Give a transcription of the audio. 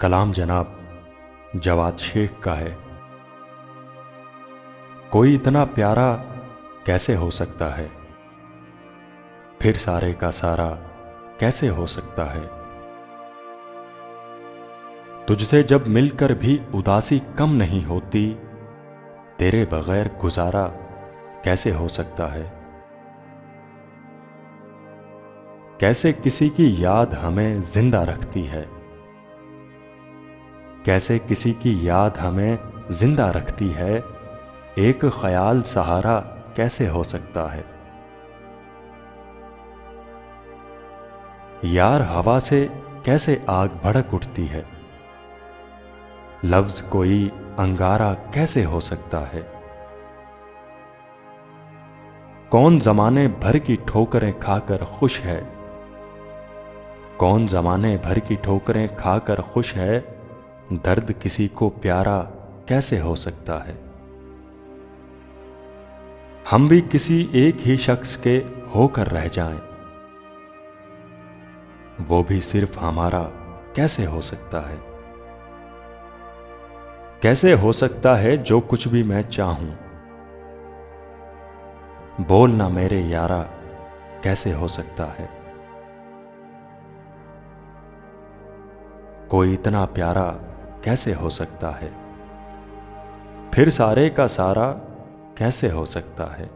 कलाम जनाब जवाद शेख का है। कोई इतना प्यारा कैसे हो सकता है, फिर सारे का सारा कैसे हो सकता है। तुझसे जब मिलकर भी उदासी कम नहीं होती, तेरे बगैर गुजारा कैसे हो सकता है। कैसे किसी की याद हमें जिंदा रखती है, कैसे किसी की याद हमें जिंदा रखती है, एक ख्याल सहारा कैसे हो सकता है। यार हवा से कैसे आग भड़क उठती है, लफ्ज कोई अंगारा कैसे हो सकता है। कौन जमाने भर की ठोकरें खाकर खुश है, कौन जमाने भर की ठोकरें खाकर खुश है, दर्द किसी को प्यारा कैसे हो सकता है। हम भी किसी एक ही शख्स के होकर रह जाएं, वो भी सिर्फ हमारा कैसे हो सकता है। कैसे हो सकता है जो कुछ भी मैं चाहूं, बोलना मेरे यारा कैसे हो सकता है। कोई इतना प्यारा कैसे हो सकता है, फिर सारे का सारा कैसे हो सकता है।